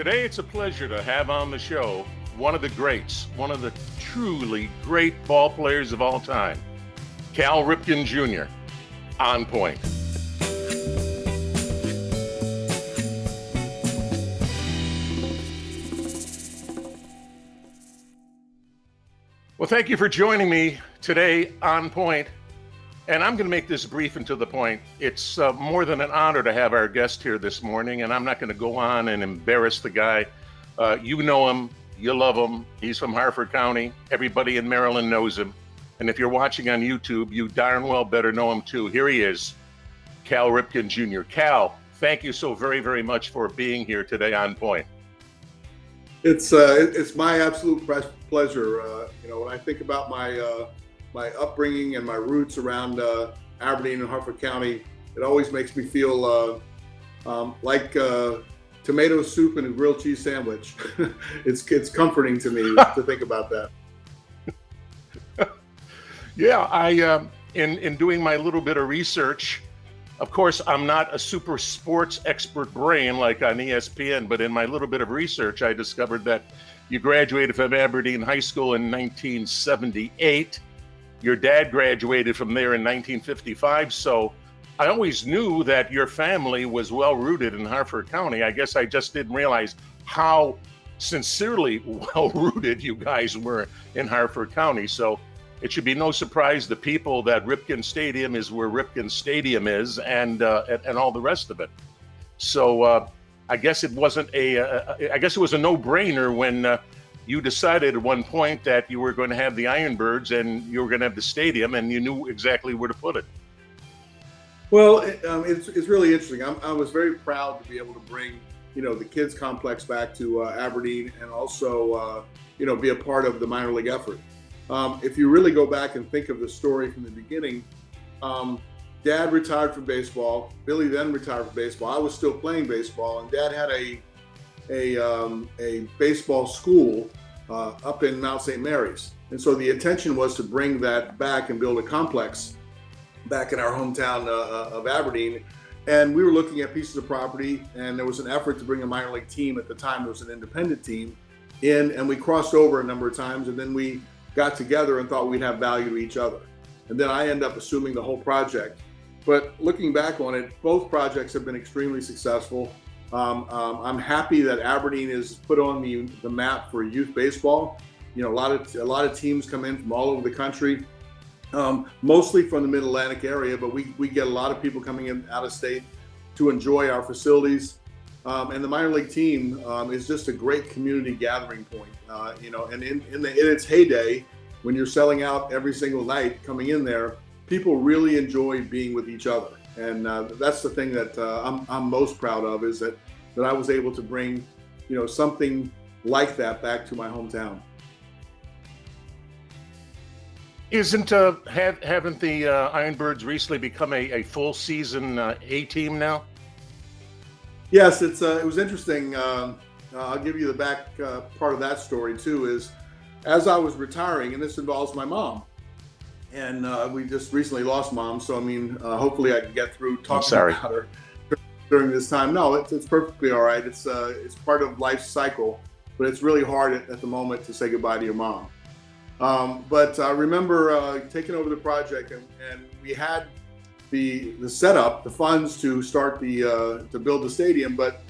Today, it's a pleasure to have on the show one of the greats, one of the truly great ball players of all time, Cal Ripken Jr., on point. Well, thank you for joining me today on point. And I'm going to make this brief and to the point. It's more than an honor to have our guest here this morning, and I'm not going to go on and embarrass the guy. You know him. You love him. He's from Harford County. Everybody in Maryland knows him. And if you're watching on YouTube, you darn well better know him too. Here he is, Cal Ripken Jr. Cal, thank you so very, very much for being here today on point. It's my absolute pleasure. When I think about my upbringing and my roots around Aberdeen and Harford County, it always makes me feel like tomato soup and a grilled cheese sandwich. It's comforting to me to think about that. Yeah, I in doing my little bit of research, of course, I'm not a super sports expert brain like on ESPN, but in my little bit of research, I discovered that you graduated from Aberdeen High School in 1978. Your dad graduated from there in 1955, so I always knew that your family was well-rooted in Harford County. I guess I just didn't realize how sincerely well-rooted you guys were in Harford County. So it should be no surprise to people that Ripken Stadium is where Ripken Stadium is, and all the rest of it. So I guess it wasn't I guess it was a no-brainer when you decided at one point that you were going to have the Ironbirds and you were going to have the stadium, and you knew exactly where to put it. Well, it's really interesting. I was very proud to be able to bring, the kids complex back to Aberdeen, and also, be a part of the minor league effort. If you really go back and think of the story from the beginning, Dad retired from baseball. Billy then retired from baseball. I was still playing baseball, and Dad had a baseball school up in Mount St. Mary's. And so the intention was to bring that back and build a complex back in our hometown of Aberdeen. And we were looking at pieces of property, and there was an effort to bring a minor league team. At the time, it was an independent team in, and we crossed over a number of times, and then we got together and thought we'd have value to each other. And then I end up assuming the whole project. But looking back on it, both projects have been extremely successful. I'm happy that Aberdeen is put on the map for youth baseball. A lot of teams come in from all over the country, mostly from the Mid-Atlantic area, but we get a lot of people coming in out of state to enjoy our facilities. And the minor league team is just a great community gathering point. And in its heyday, when you're selling out every single night coming in there, people really enjoy being with each other. And that's the thing that I'm most proud of, is that I was able to bring, something like that back to my hometown. Haven't the Ironbirds recently become a full season A team now? Yes, it was interesting. I'll give you the back part of that story too. Is as I was retiring, and this involves my mom. And we just recently lost Mom, so hopefully I can get through talking about her during this time. No, it's perfectly all right. It's part of life's cycle, but it's really hard at the moment to say goodbye to your mom. But I remember taking over the project, and we had the setup, the funds to start to build the stadium. But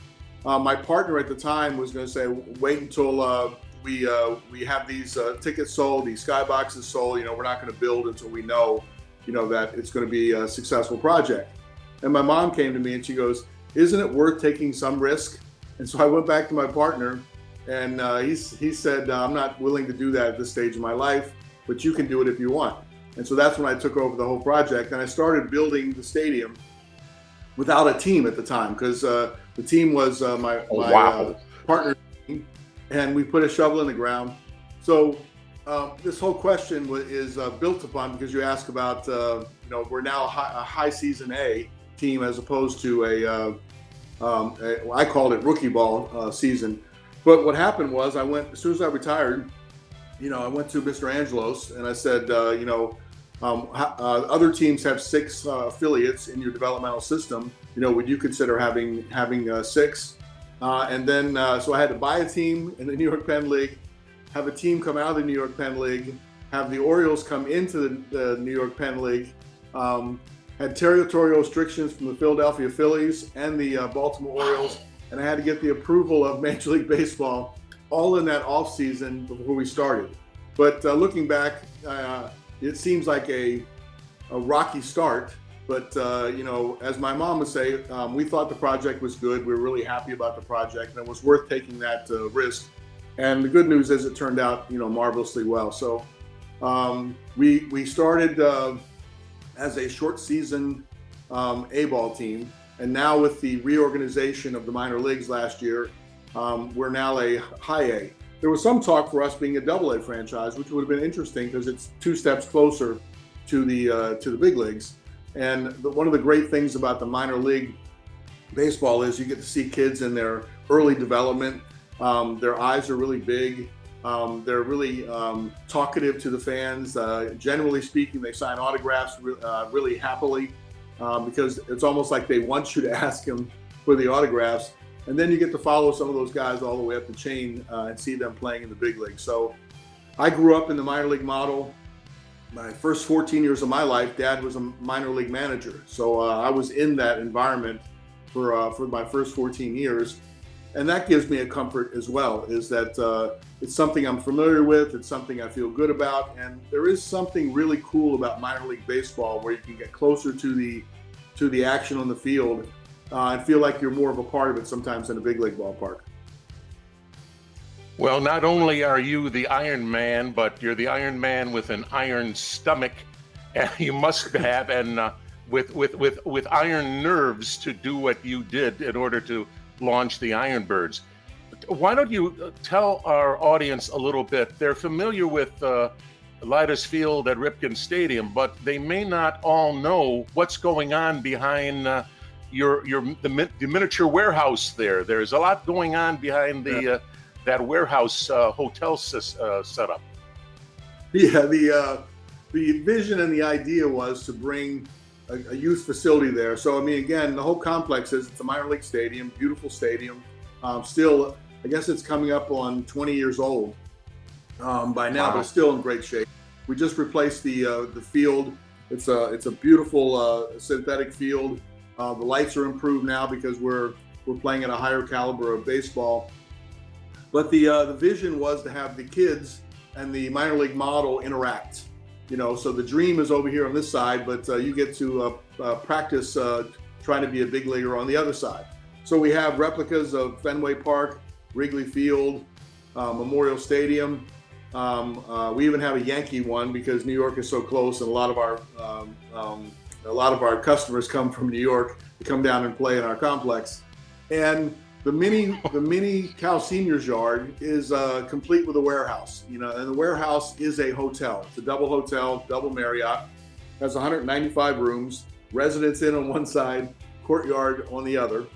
my partner at the time was going to say, wait until we have these tickets sold, these skyboxes sold. We're not going to build until we know, that it's going to be a successful project. And my mom came to me and she goes, "Isn't it worth taking some risk?" And so I went back to my partner, and he said, "I'm not willing to do that at this stage of my life, but you can do it if you want." And so that's when I took over the whole project, and I started building the stadium without a team at the time, because the team was my partner. And we put a shovel in the ground. So this whole question is built upon, because you ask about, we're now a high season A team as opposed to I called it rookie ball season. But what happened was, as soon as I retired, I went to Mr. Angelos and I said, other teams have 6 affiliates in your developmental system. Would you consider having 6? And then, so I had to buy a team in the New York Penn League, have a team come out of the New York Penn League, have the Orioles come into the New York Penn League, had territorial restrictions from the Philadelphia Phillies and the Baltimore Orioles, and I had to get the approval of Major League Baseball all in that off season before we started. But looking back, it seems like a rocky start. But, as my mom would say, we thought the project was good. We were really happy about the project, and it was worth taking that risk. And the good news is it turned out, marvelously well. So we started as a short season A-ball team. And now with the reorganization of the minor leagues last year, we're now a high A. There was some talk for us being a double A franchise, which would have been interesting because it's 2 steps closer to the big leagues. And one of the great things about the minor league baseball is you get to see kids in their early development. Their eyes are really big. They're really talkative to the fans. Generally speaking, they sign autographs really happily because it's almost like they want you to ask them for the autographs. And then you get to follow some of those guys all the way up the chain and see them playing in the big league. So I grew up in the minor league model. My first 14 years of my life, Dad was a minor league manager. So I was in that environment for my first 14 years. And that gives me a comfort as well, is that it's something I'm familiar with. It's something I feel good about. And there is something really cool about minor league baseball where you can get closer to the action on the field and feel like you're more of a part of it sometimes in a big league ballpark. Well, not only are you the Iron Man, but you're the Iron Man with an iron stomach, and you must have, and with iron nerves to do what you did in order to launch the Ironbirds. Why don't you tell our audience a little bit? They're familiar with Leidos Field at Ripken Stadium, but they may not all know what's going on behind the miniature warehouse there. There's a lot going on behind that warehouse hotel setup. Yeah, the vision and the idea was to bring a youth facility there. So, I mean, again, the whole complex it's a minor league stadium, beautiful stadium. Still, I guess it's coming up on 20 years old by now, but it's still in great shape. We just replaced the field. It's a beautiful synthetic field. The lights are improved now because we're playing at a higher caliber of baseball. But the vision was to have the kids and the minor league model interact. So the dream is over here on this side, but you get to practice trying to be a big leaguer on the other side. So we have replicas of Fenway Park, Wrigley Field, Memorial Stadium. We even have a Yankee one because New York is so close, and a lot of our customers come from New York to come down and play in our complex. And the mini Cal Seniors yard is complete with a warehouse, and the warehouse is a hotel. It's a double hotel, double Marriott, has 195 rooms, residents in on one side, courtyard on the other.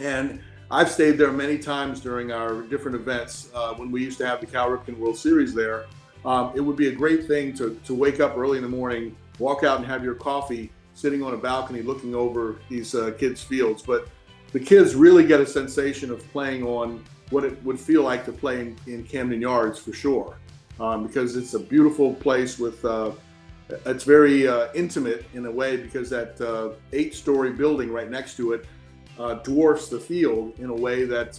And I've stayed there many times during our different events when we used to have the Cal Ripken World Series there. It would be a great thing to wake up early in the morning, walk out and have your coffee sitting on a balcony looking over these kids' fields. But the kids really get a sensation of playing on what it would feel like to play in Camden Yards for sure, because it's a beautiful place with, it's very intimate in a way because that 8-story building right next to it dwarfs the field in a way that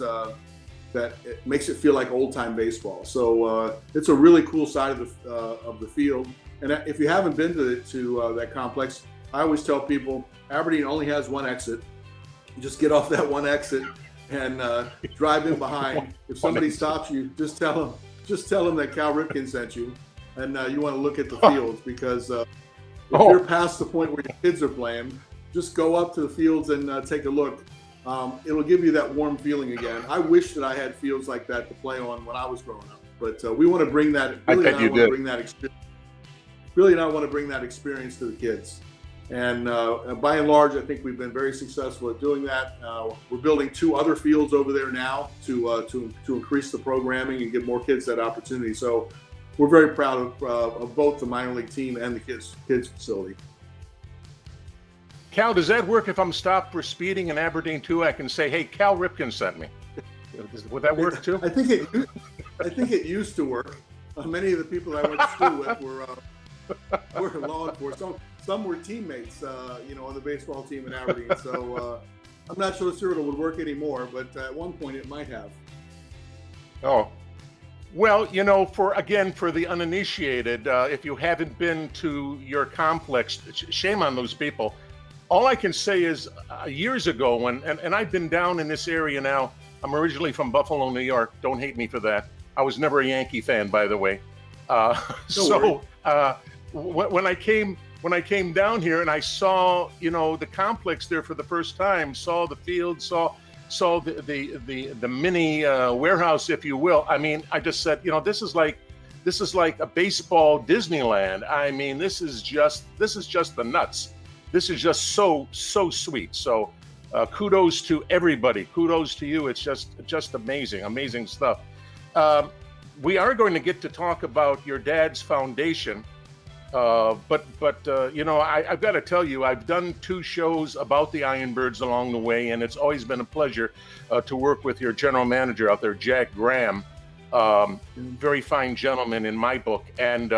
it makes it feel like old-time baseball. So it's a really cool side of the field. And if you haven't been to that complex, I always tell people Aberdeen only has one exit. Just get off that one exit and drive in behind. If somebody stops you, just tell them that Cal Ripken sent you, and you want to look at the fields because if you're past the point where your kids are playing, just go up to the fields and take a look. It'll give you that warm feeling again. I wish that I had fields like that to play on when I was growing up, but we want to bring that. Really, I want to bring that experience. Really, I want to bring that experience to the kids. And by and large, I think we've been very successful at doing that. We're building 2 other fields over there now to increase the programming and give more kids that opportunity. So we're very proud of both the minor league team and the kids facility. Cal, does that work if I'm stopped for speeding in Aberdeen too? I can say, hey, Cal Ripken sent me. Would that work too? I think it used to work. Many of the people I went to school with were law enforcement. Some were teammates, on the baseball team in Aberdeen. So I'm not so sure it would work anymore, but at one point it might have. Oh, well, for the uninitiated, if you haven't been to your complex, shame on those people. All I can say is years ago, and I've been down in this area now. I'm originally from Buffalo, New York. Don't hate me for that. I was never a Yankee fan, by the way. When I came down here and I saw, the complex there for the first time, saw the field, saw the mini warehouse, if you will. I mean, I just said, this is like a baseball Disneyland. I mean, this is just the nuts. This is just so sweet. So kudos to everybody. Kudos to you. It's just amazing stuff. We are going to get to talk about your dad's foundation. I've got to tell you, I've done 2 shows about the Ironbirds along the way, and it's always been a pleasure to work with your general manager out there, Jack Graham. Very fine gentleman in my book. And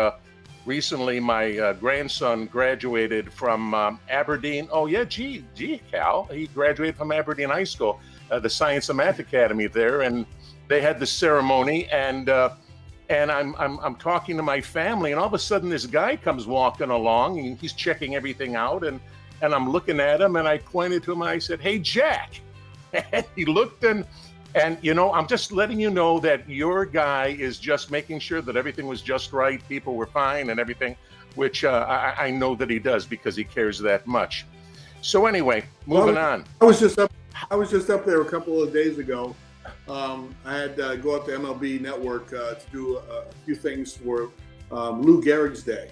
recently, my grandson graduated from Aberdeen. Oh, yeah, gee, Cal. He graduated from Aberdeen High School, the Science and Math Academy there, and they had the ceremony, and I'm talking to my family, and all of a sudden this guy comes walking along, and he's checking everything out, and I'm looking at him, and I pointed to him, and I said, "Hey, Jack," and he looked, and I'm just letting you know that your guy is just making sure that everything was just right, people were fine, and everything, which I know that he does because he cares that much. So anyway, moving on. I was just up there a couple of days ago. I had to go up to MLB Network to do a few things for Lou Gehrig's Day.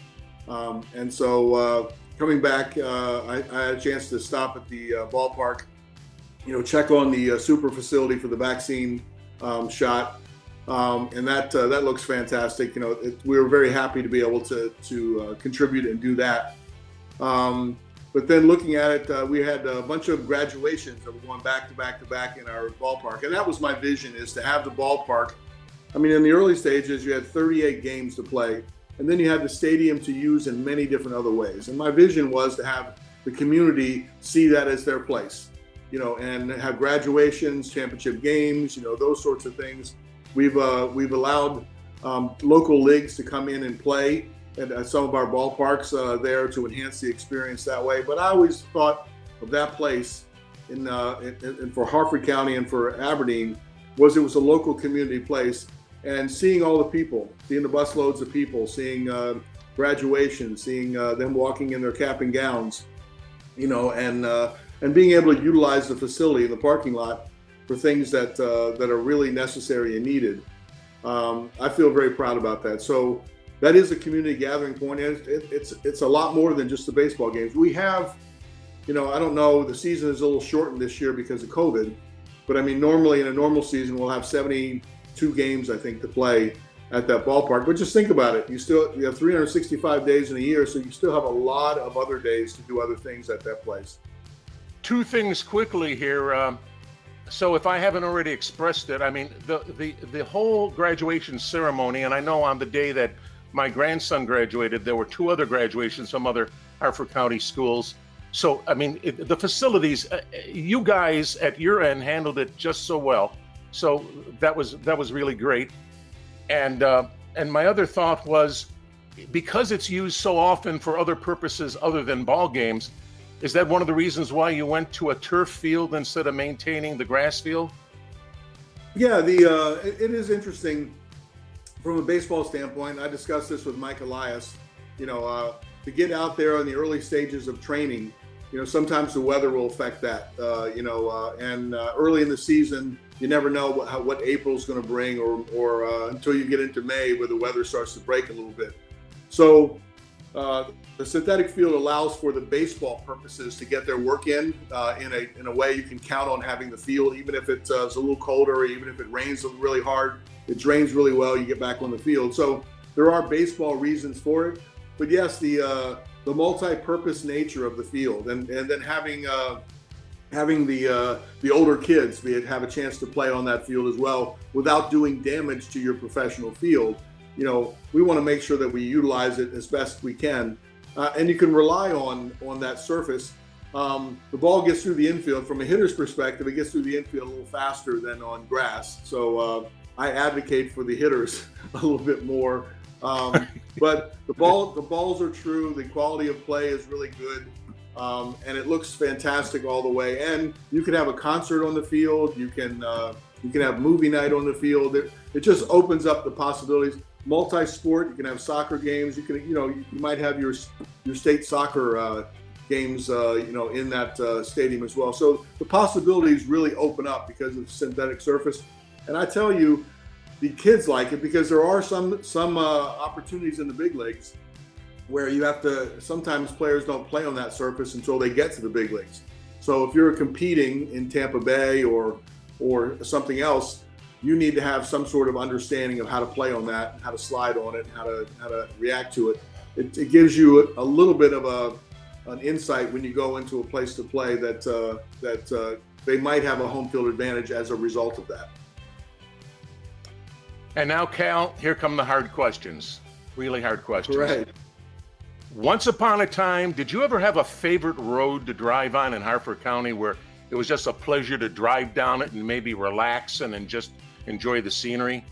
And so coming back, I had a chance to stop at the ballpark, check on the super facility for the vaccine shot. And that looks fantastic. We were very happy to be able to contribute and do that. But then looking at it, we had a bunch of graduations that were going back to back in our ballpark. And that was my vision, is to have the ballpark. I mean, in the early stages, you had 38 games to play, and then you had the stadium to use in many different other ways. And my vision was to have the community see that as their place, and have graduations, championship games, those sorts of things. We've allowed local leagues to come in and play at some of our ballparks there to enhance the experience that way. But I always thought of that place in for Harford County and for Aberdeen it was a local community place, and seeing all the people, seeing the busloads of people, seeing graduation, seeing them walking in their cap and gowns, and being able to utilize the facility in the parking lot for things that are really necessary and needed. I feel very proud about that. So that is a community gathering point. It's a lot more than just the baseball games. We have, I don't know, the season is a little shortened this year because of COVID, but I mean, normally in a normal season, we'll have 72 games, I think, to play at that ballpark. But just think about it. You have 365 days in a year, so you still have a lot of other days to do other things at that place. 2 things quickly here. So if I haven't already expressed it, I mean, the whole graduation ceremony, and I know on the day that my grandson graduated, there were 2 other graduations from other Harford County schools. So, I mean, the facilities, you guys at your end handled it just so well. So that was really great. And my other thought was, because it's used so often for other purposes other than ball games, is that one of the reasons why you went to a turf field instead of maintaining the grass field? Yeah, it is interesting from a baseball standpoint. I discussed this with Mike Elias. To get out there in the early stages of training, sometimes the weather will affect that. And early in the season, you never know what April's going to bring, or until you get into May, where the weather starts to break a little bit. So the synthetic field allows for the baseball purposes to get their work in a way you can count on having the field, even if it's a little colder, or even if it rains really hard, it drains really well, you get back on the field. So there are baseball reasons for it. But yes, the multi-purpose nature of the field, and then having having the older kids have a chance to play on that field as well without doing damage to your professional field. We want to make sure that we utilize it as best we can, and you can rely on that surface. The ball gets through the infield. From a hitter's perspective, it gets through the infield a little faster than on grass. So I advocate for the hitters a little bit more. But the balls are true. The quality of play is really good. And it looks fantastic all the way. And you can have a concert on the field. You can have movie night on the field. It just opens up the possibilities. Multi-sport. You can have soccer games. You might have your state soccer games, in that stadium as well. So the possibilities really open up because of the synthetic surface. And I tell you, the kids like it because there are some opportunities in the big leagues where you have to, sometimes players don't play on that surface until they get to the big leagues. So if you're competing in Tampa Bay or something else, you need to have some sort of understanding of how to play on that, how to slide on it, how to react to it. It gives you a little bit of an insight when you go into a place to play that they might have a home field advantage as a result of that. And now, Cal, here come the hard questions, really hard questions. Right. Once upon a time, did you ever have a favorite road to drive on in Harford County where it was just a pleasure to drive down it and maybe relax and just enjoy the scenery?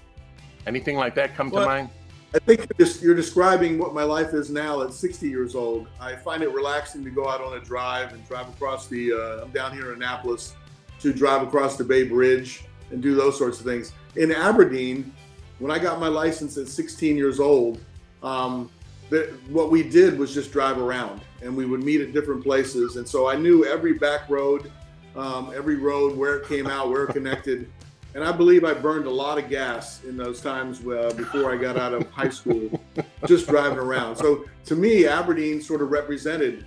Anything like that come to mind? I think you're describing what my life is now at 60 years old. I find it relaxing to go out on a drive and drive across I'm down here in Annapolis, to drive across the Bay Bridge and do those sorts of things. In Aberdeen, when I got my license at 16 years old, what we did was just drive around, and we would meet at different places. And so I knew every back road, every road, where it came out, where it connected. And I believe I burned a lot of gas in those times before I got out of high school, just driving around. So to me, Aberdeen sort of represented,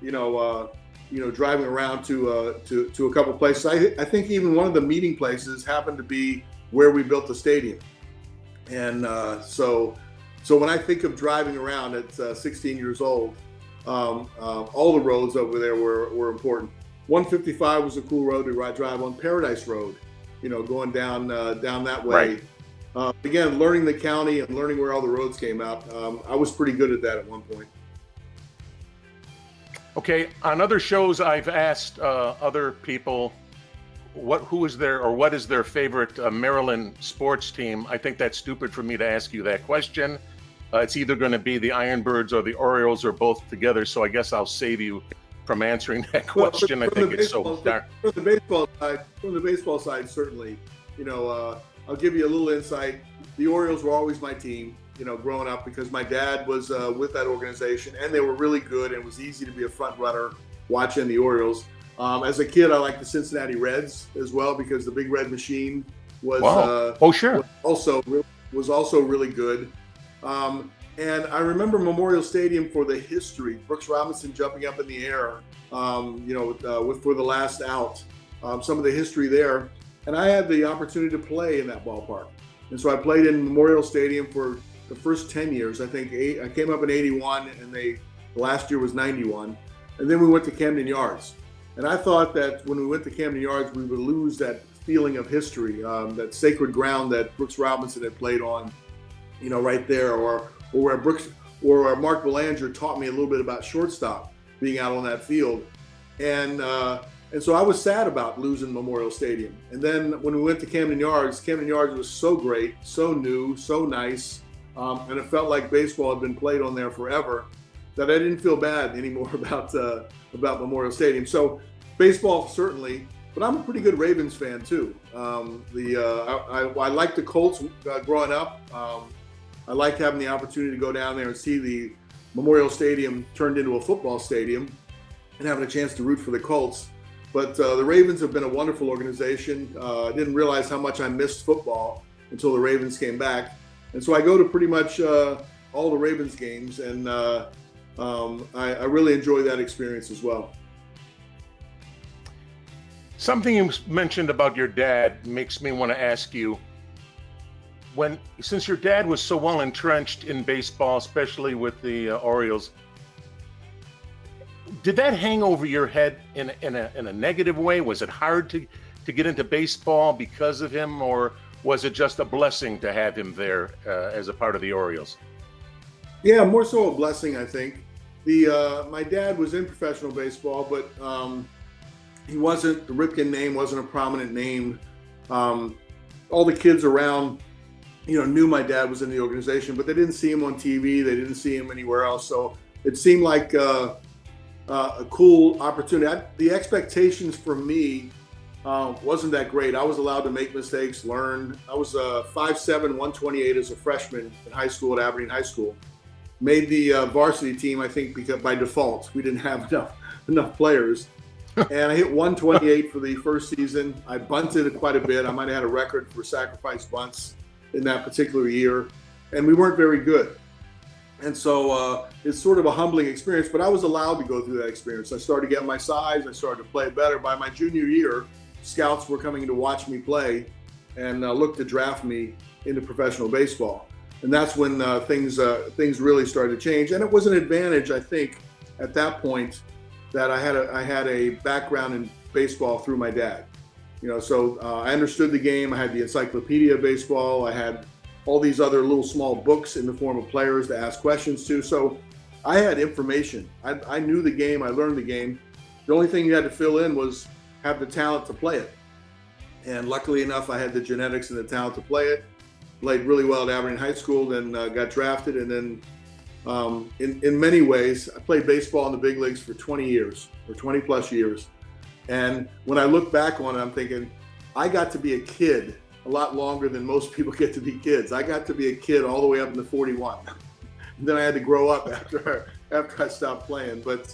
driving around to a couple places. I think even one of the meeting places happened to be where we built the stadium. And so when I think of driving around at 16 years old, all the roads over there were important. 155 was a cool road to drive on. Paradise Road, going down that way. Right. Again, learning the county and learning where all the roads came out. I was pretty good at that at one point. Okay, on other shows, I've asked other people who is their favorite Maryland sports team. I think that's stupid for me to ask you that question. It's either going to be the Ironbirds or the Orioles or both together. So I guess I'll save you from answering that question. I think it's so dark. From the baseball side, certainly. I'll give you a little insight. The Orioles were always my team, growing up, because my dad was with that organization, and they were really good, and it was easy to be a front runner watching the Orioles. As a kid, I liked the Cincinnati Reds as well, because the Big Red Machine was was also really good. And I remember Memorial Stadium for the history. Brooks Robinson jumping up in the air, for the last out. Some of the history there, and I had the opportunity to play in that ballpark, and so I played in Memorial Stadium for the first 10 years. I think I came up in '81, and the last year was '91, and then we went to Camden Yards. And I thought that when we went to Camden Yards, we would lose that feeling of history, that sacred ground that Brooks Robinson had played on, right there, or where Mark Belanger taught me a little bit about shortstop, being out on that field. And so I was sad about losing Memorial Stadium. And then when we went to Camden Yards was so great, so new, so nice, and it felt like baseball had been played on there forever, that I didn't feel bad anymore about Memorial Stadium. So baseball, certainly, but I'm a pretty good Ravens fan too. I liked the Colts growing up. I liked having the opportunity to go down there and see the Memorial Stadium turned into a football stadium and having a chance to root for the Colts. But the Ravens have been a wonderful organization. I didn't realize how much I missed football until the Ravens came back. And so I go to pretty much all the Ravens games, and I really enjoy that experience as well. Something you mentioned about your dad makes me want to ask you, since your dad was so well entrenched in baseball, especially with the Orioles, Did that hang over your head in a negative way? Was it hard to get into baseball because of him, or was it just a blessing to have him there as a part of the Orioles? Yeah, more so a blessing, I think. My dad was in professional baseball, but he wasn't. The Ripken name wasn't a prominent name. All the kids around, knew my dad was in the organization, but they didn't see him on TV. They didn't see him anywhere else. So it seemed like a cool opportunity. The expectations for me wasn't that great. I was allowed to make mistakes, learn. I was 5'7", 128 as a freshman in high school at Aberdeen High School. Made the varsity team, I think, because by default we didn't have enough players. And I hit 128 for the first season. I bunted quite a bit. I might have had a record for sacrifice bunts in that particular year, and we weren't very good. And so it's sort of a humbling experience, but I was allowed to go through that experience. I started getting my size. I started to play better. By my junior year, scouts were coming to watch me play and look to draft me into professional baseball. And that's when things really started to change. And it was an advantage, I think, at that point that I had a background in baseball through my dad. So I understood the game. I had the Encyclopedia of Baseball. I had all these other little small books in the form of players to ask questions to. So I had information. I knew the game. I learned the game. The only thing you had to fill in was have the talent to play it. And luckily enough, I had the genetics and the talent to play it. Played really well at Aberdeen High School, then got drafted. And then in many ways, I played baseball in the big leagues for 20 years or 20 plus years. And when I look back on it, I'm thinking, I got to be a kid a lot longer than most people get to be kids. I got to be a kid all the way up into 41. And then I had to grow up after I stopped playing. But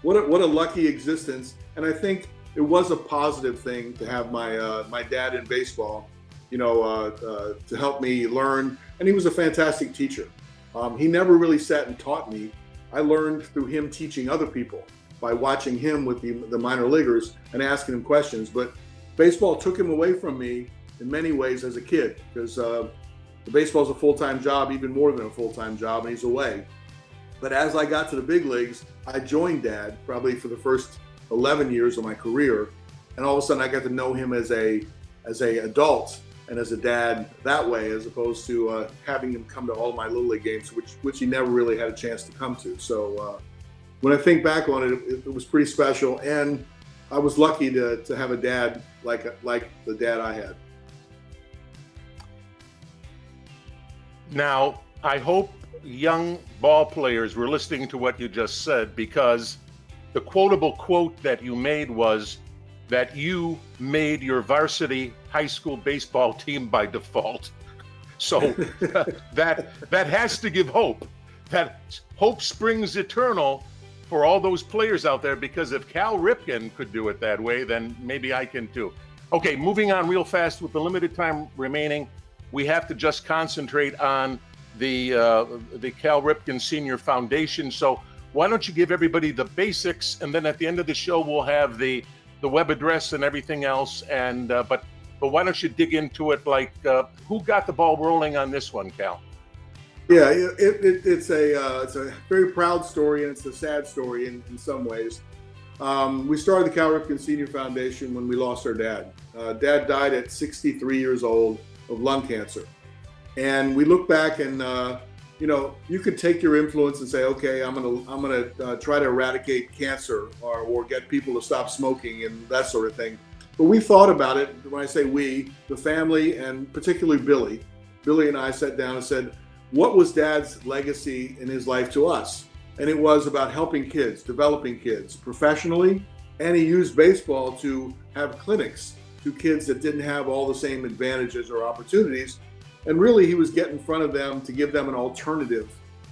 what a lucky existence. And I think it was a positive thing to have my dad in baseball, to help me learn. And he was a fantastic teacher. He never really sat and taught me. I learned through him teaching other people by watching him with the minor leaguers and asking him questions. But baseball took him away from me in many ways as a kid, because baseball is a full-time job, even more than a full-time job, and he's away. But as I got to the big leagues, I joined Dad probably for the first 11 years of my career, and all of a sudden I got to know him as a adult and as a dad that way, as opposed to having him come to all of my Little League games, which he never really had a chance to come to. So when I think back on it, it was pretty special, and I was lucky to have a dad like the dad I had. Now, I hope young ball players were listening to what you just said, because the quotable quote that you made was that you made your varsity high school baseball team by default. So that has to give hope. That hope springs eternal for all those players out there, because if Cal Ripken could do it that way, then maybe I can too. Okay, moving on real fast with the limited time remaining, we have to just concentrate on the Cal Ripken Sr. Foundation. So why don't you give everybody the basics, and then at the end of the show we'll have the web address and everything else. And but why don't you dig into it? Like who got the ball rolling on this one, Cal? Yeah, it's a very proud story, and it's a sad story in some ways. We started the Cal Ripken Sr. Foundation when we lost our dad. Dad died at 63 years old of lung cancer. And we look back and, you could take your influence and say, okay, I'm gonna try to eradicate cancer or get people to stop smoking and that sort of thing. But we thought about it. When I say we, the family, and particularly Billy and I sat down and said, what was Dad's legacy in his life to us? And it was about helping kids, developing kids professionally. And he used baseball to have clinics to kids that didn't have all the same advantages or opportunities. And really, he was getting in front of them to give them an alternative,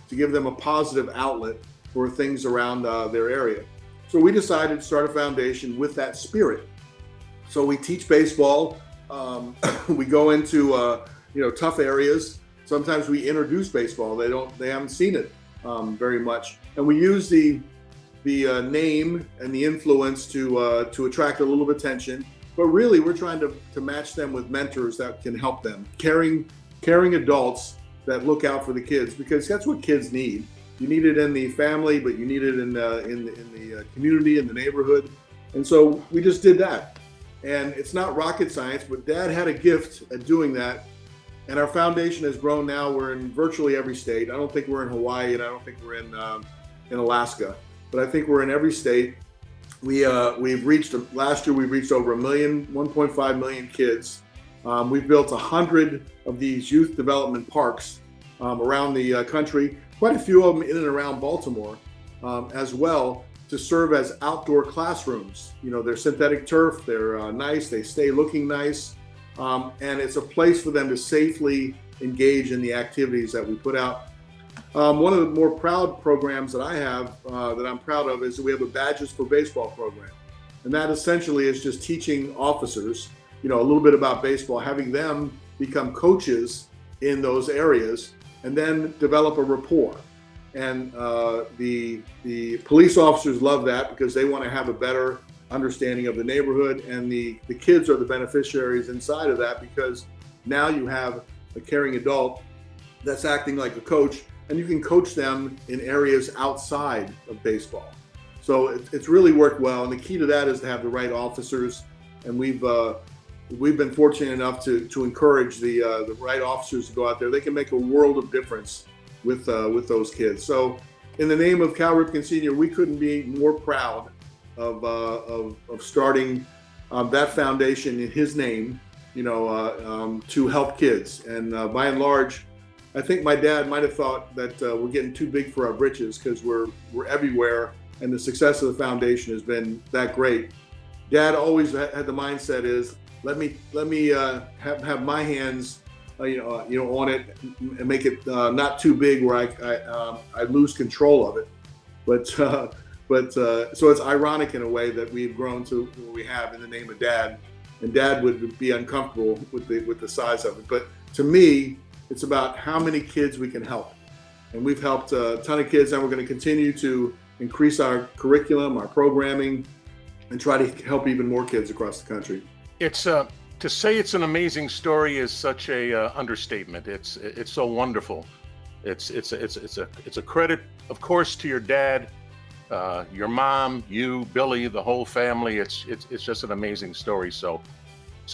to give them a positive outlet for things around their area. So we decided to start a foundation with that spirit. So we teach baseball. We go into tough areas. Sometimes we introduce baseball. They haven't seen it very much, and we use the name and the influence to attract a little bit of attention. But really, we're trying to match them with mentors that can help them, caring adults that look out for the kids, because that's what kids need. You need it in the family, but you need it in the community, in the neighborhood. And so we just did that. And it's not rocket science, but Dad had a gift at doing that. And our foundation has grown now. We're in virtually every state. I don't think we're in Hawaii, and I don't think we're in Alaska, but I think we're in every state. We've reached, last year we reached over 1.5 million kids. We've built 100 of these youth development parks around the country, quite a few of them in and around Baltimore as well, to serve as outdoor classrooms. You know, they're synthetic turf, they're nice, they stay looking nice, and it's a place for them to safely engage in the activities that we put out. One of the more proud programs that I have, that I'm proud of, is that we have a Badges for Baseball program. And that essentially is just teaching officers, you know, a little bit about baseball, having them become coaches in those areas, and then develop a rapport. And the police officers love that because they want to have a better understanding of the neighborhood, and the kids are the beneficiaries inside of that, because now you have a caring adult that's acting like a coach, and you can coach them in areas outside of baseball. So it's really worked well, and the key to that is to have the right officers. And we've been fortunate enough to encourage the right officers to go out there. They can make a world of difference with those kids. So in the name of Cal Ripken Sr., we couldn't be more proud of starting that foundation in his name, you know, to help kids. And by and large, I think my dad might have thought that we're getting too big for our britches, because we're everywhere, and the success of the foundation has been that great. Dad always had the mindset is, let me have my hands, on it, and make it not too big where I lose control of it. But so it's ironic in a way that we've grown to what we have in the name of Dad, and Dad would be uncomfortable with the size of it. But to me, it's about how many kids we can help. And we've helped a ton of kids, and we're going to continue to increase our curriculum, our programming, and try to help even more kids across the country. It's to say it's an amazing story is such a understatement. It's so wonderful. It's a credit, of course, to your dad, your mom, you, Billy, the whole family. It's just an amazing story. So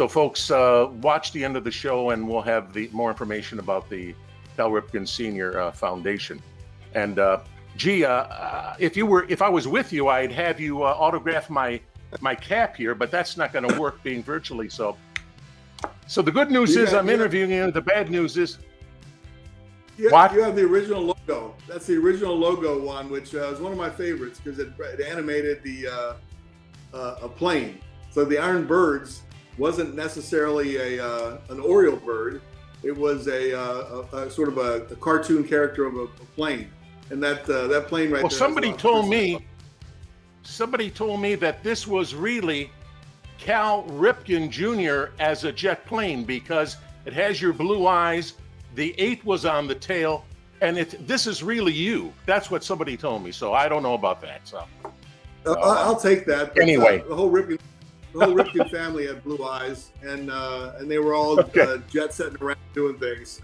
folks, watch the end of the show, and we'll have more information about the Cal Ripken Sr. Foundation. And if I was with you, I'd have you autograph my cap here, but that's not going to work being virtually. So the good news is I'm interviewing you. The bad news is what? You have the original logo. That's the original logo one, which is one of my favorites because it animated a plane. So the Ironbirds wasn't necessarily an Oriole bird. It was a sort of a cartoon character of a plane, and that plane right there. Well, somebody told me that this was really Cal Ripken Jr. as a jet plane, because it has your blue eyes. The 8 was on the tail, and this is really you. That's what somebody told me. So I don't know about that. So I'll take that. But, anyway, the whole Ripken family had blue eyes, and they were all jet setting around doing things.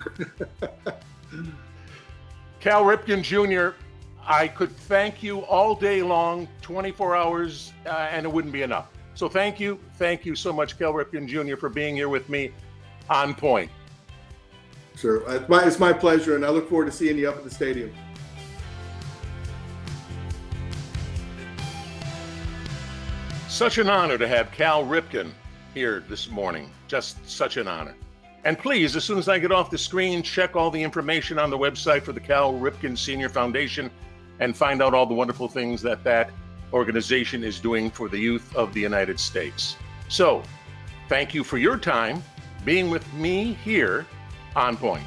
Cal Ripken Jr., I could thank you all day long, 24 hours, and it wouldn't be enough. So thank you so much, Cal Ripken Jr., for being here with me on Point. Sure, it's my pleasure, and I look forward to seeing you up at the stadium. Such an honor to have Cal Ripken here this morning. Just such an honor. And please, as soon as I get off the screen, check all the information on the website for the Cal Ripken Sr. Foundation and find out all the wonderful things that organization is doing for the youth of the United States. So, thank you for your time being with me here on Point.